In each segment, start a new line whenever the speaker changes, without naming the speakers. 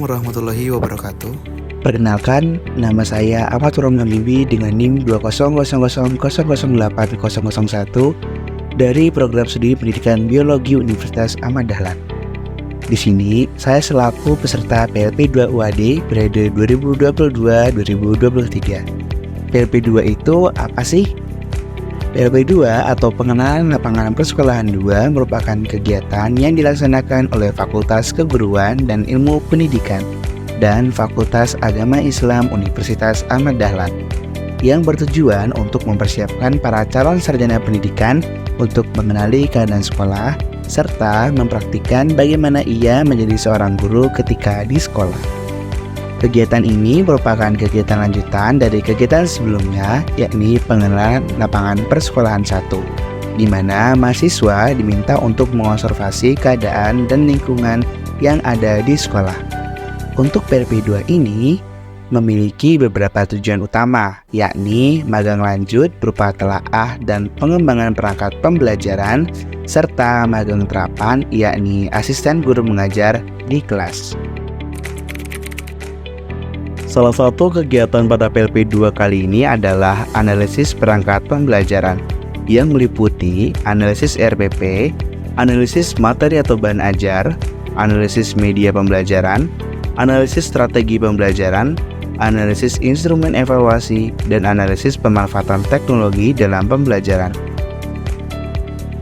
warahmatullahi wabarakatuh.
Perkenalkan, nama saya Ahmad Roman Bibi dengan NIM 20000080001 dari Program Studi Pendidikan Biologi Universitas Ahmad Dahlan. Di sini, saya selaku peserta PLP2 UAD periode 2022-2023. PLP2 itu apa sih? PLP2 atau Pengenalan Lapangan Persekolahan 2 merupakan kegiatan yang dilaksanakan oleh Fakultas Keguruan dan Ilmu Pendidikan dan Fakultas Agama Islam Universitas Ahmad Dahlan yang bertujuan untuk mempersiapkan para calon sarjana pendidikan untuk mengenali keadaan sekolah serta mempraktikkan bagaimana ia menjadi seorang guru ketika di sekolah. Kegiatan ini merupakan kegiatan lanjutan dari kegiatan sebelumnya, yakni Pengenalan Lapangan Persekolahan 1, di mana mahasiswa diminta untuk mengobservasi keadaan dan lingkungan yang ada di sekolah. Untuk PLP2 ini memiliki beberapa tujuan utama, yakni magang lanjut berupa telaah dan pengembangan perangkat pembelajaran, serta magang terapan, yakni asisten guru mengajar di kelas. Salah satu kegiatan pada PLP2 kali ini adalah analisis perangkat pembelajaran yang meliputi analisis RPP, analisis materi atau bahan ajar, analisis media pembelajaran, analisis strategi pembelajaran, analisis instrumen evaluasi, dan analisis pemanfaatan teknologi dalam pembelajaran.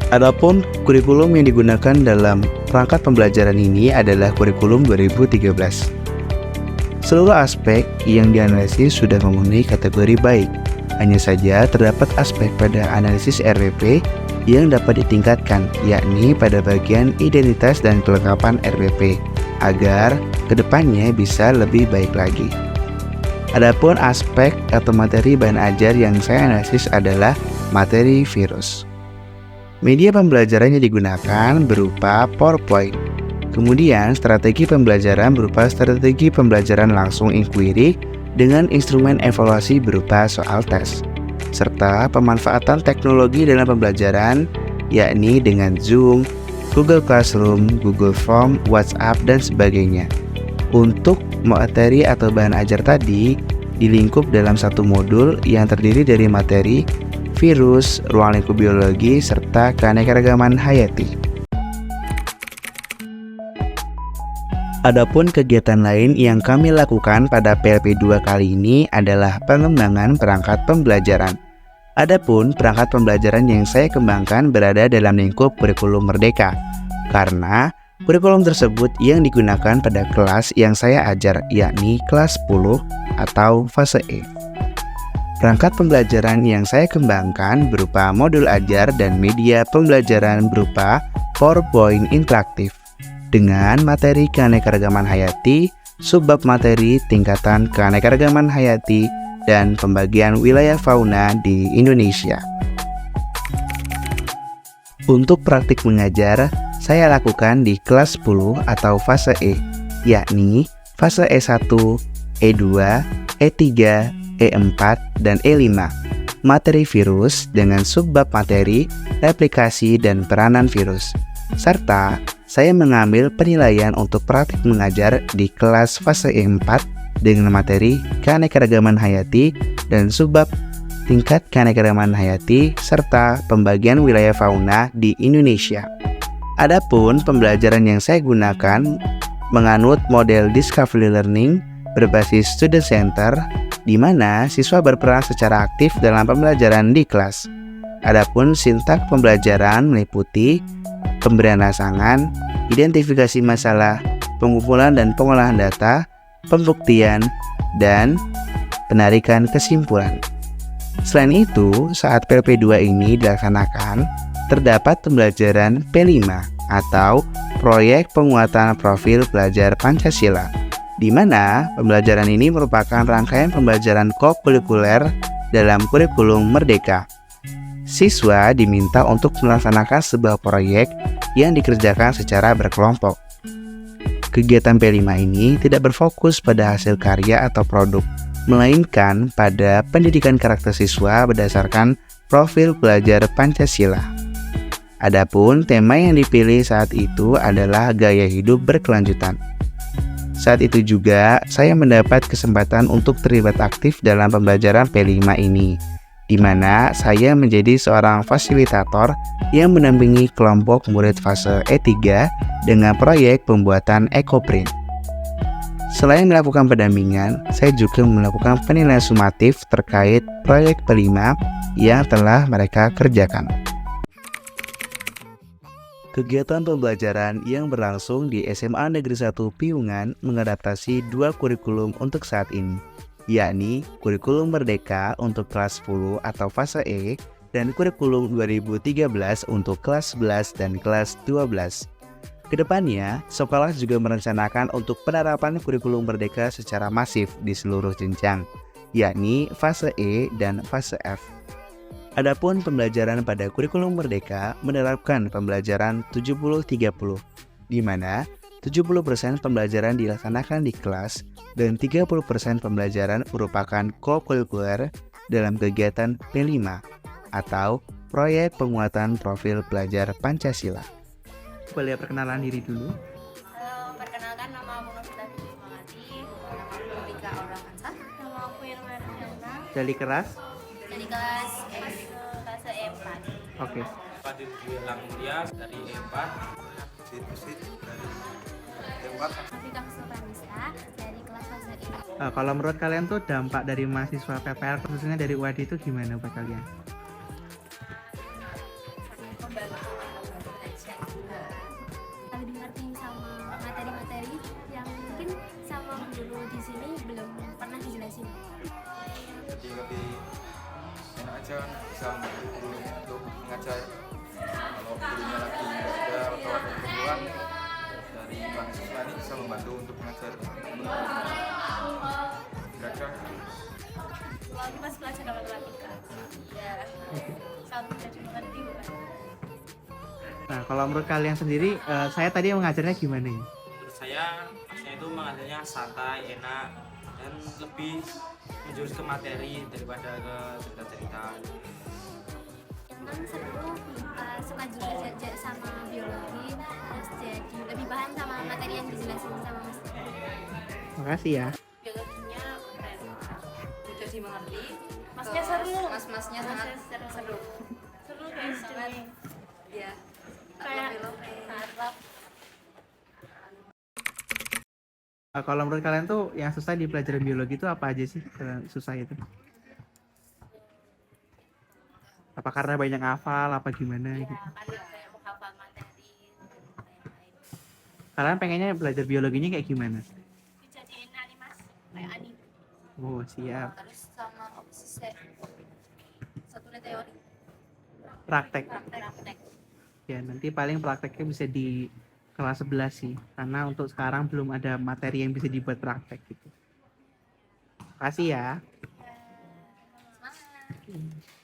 Adapun kurikulum yang digunakan dalam perangkat pembelajaran ini adalah kurikulum 2013. Seluruh aspek yang dianalisis sudah memenuhi kategori baik. Hanya saja terdapat aspek pada analisis RPP yang dapat ditingkatkan, yakni pada bagian identitas dan kelengkapan RPP, agar kedepannya bisa lebih baik lagi. Adapun aspek atau materi bahan ajar yang saya analisis adalah materi virus. Media pembelajaran yang digunakan berupa PowerPoint. Kemudian strategi pembelajaran berupa strategi pembelajaran langsung inquiry dengan instrumen evaluasi berupa soal tes, serta pemanfaatan teknologi dalam pembelajaran yakni dengan Zoom, Google Classroom, Google Form, WhatsApp, dan sebagainya. Untuk materi atau bahan ajar tadi dilingkup dalam satu modul yang terdiri dari materi virus, ruang lingkup biologi, serta keanekaragaman hayati. Adapun kegiatan lain yang kami lakukan pada PLP2 kali ini adalah pengembangan perangkat pembelajaran. Adapun perangkat pembelajaran yang saya kembangkan berada dalam lingkup kurikulum Merdeka, karena kurikulum tersebut yang digunakan pada kelas yang saya ajar, yakni kelas 10 atau fase E. Perangkat pembelajaran yang saya kembangkan berupa modul ajar dan media pembelajaran berupa PowerPoint interaktif dengan materi keanekaragaman hayati, subbab materi tingkatan keanekaragaman hayati, dan pembagian wilayah fauna di Indonesia. Untuk praktik mengajar, saya lakukan di kelas 10 atau fase E, yakni fase E1, E2, E3, E4, dan E5. Materi virus dengan subbab materi, replikasi, dan peranan virus. Serta saya mengambil penilaian untuk praktik mengajar di kelas fase E4 dengan materi keanekaragaman hayati dan subbab tingkat keanekaragaman hayati serta pembagian wilayah fauna di Indonesia. Adapun pembelajaran yang saya gunakan menganut model discovery learning berbasis student center, di mana siswa berperan secara aktif dalam pembelajaran di kelas. Adapun sintak pembelajaran meliputi pemberian rangsangan, identifikasi masalah, pengumpulan dan pengolahan data, pembuktian, dan penarikan kesimpulan. Selain itu, saat PLP2 ini dilaksanakan, terdapat pembelajaran P5 atau Proyek Penguatan Profil Pelajar Pancasila, di mana pembelajaran ini merupakan rangkaian pembelajaran kokurikuler dalam kurikulum Merdeka. Siswa diminta untuk melaksanakan sebuah proyek yang dikerjakan secara berkelompok. Kegiatan P5 ini tidak berfokus pada hasil karya atau produk, melainkan pada pendidikan karakter siswa berdasarkan profil pelajar Pancasila. Adapun tema yang dipilih saat itu adalah gaya hidup berkelanjutan. Saat itu juga, saya mendapat kesempatan untuk terlibat aktif dalam pembelajaran P5 ini, di mana saya menjadi seorang fasilitator yang mendampingi kelompok murid fase E3 dengan proyek pembuatan ekoprint. Selain melakukan pendampingan, saya juga melakukan penilaian sumatif terkait proyek P5 yang telah mereka kerjakan. Kegiatan pembelajaran yang berlangsung di SMA Negeri 1 Piungan mengadaptasi dua kurikulum untuk saat ini, yakni kurikulum Merdeka untuk kelas 10 atau fase E dan kurikulum 2013 untuk kelas 11 dan kelas 12. Kedepannya, sekolah juga merencanakan untuk penerapan kurikulum Merdeka secara masif di seluruh jenjang, yakni fase E dan fase F. Adapun pembelajaran pada kurikulum Merdeka menerapkan pembelajaran 70-30, di mana 70% pembelajaran dilaksanakan di kelas dan 30% pembelajaran merupakan co-kurikuler dalam kegiatan P5 atau proyek penguatan profil pelajar Pancasila. Boleh perkenalan diri dulu?
Halo, perkenalkan nama aku Novita Fitri. Nama aku Novita Auramansa. Nama aku Irma Rajana.
Dari kelas?
Dari kelas fase E4.
Oke.
Fadil Gilang Mulia dari E4.
Novita Supanista dari kelas fase E.
Kalau menurut kalian tuh dampak dari mahasiswa PPL khususnya dari UAD itu gimana buat kalian?
Membantu belajar juga. Lebih ngerti sama materi-materi yang mungkin sama guru di sini belum pernah dijelasin.
Jadi lebih enak aja bisa membantu guru untuk mengajar. Kalau gurunya lagi nggak ada atau ada keperluan dari mahasiswa ini bisa membantu untuk mengajar. Kira-kira
Kalau pas pelajaran matematika, ya kalau jadi mengerti bukan.
Nah, kalau menurut kalian sendiri, saya tadi mengajarnya gimana ya?
Menurut saya, pasnya itu mengajarnya santai, enak, dan lebih menjurus ke materi daripada ke cerita-cerita.
Emang seru, suka juga sama biologi, terus jadi lebih paham sama materi yang dijelasin sama mas.
Makasih ya.
Biologinya keren,
mudah dimengerti.
masnya seru,
Mas-masnya sangat
seru kayak
sangat ya
kayak Arab.
Kalau menurut kalian tuh yang susah di pelajaran biologi itu apa aja sih susah itu? Apa karena banyak hafal, apa gimana
Ya
gitu?
kan kayak menghafal materi lain-lain.
Kalian pengennya belajar biologinya kayak gimana?
Dijadiin animasi kayak anime,
Oh, siap.
terus sama obsesi satunya teori
Praktek.
praktek.
Ya, nanti paling prakteknya bisa di kelas 11 sih. Karena untuk sekarang belum ada materi yang bisa dibuat praktek gitu. Makasih ya.
Semangat.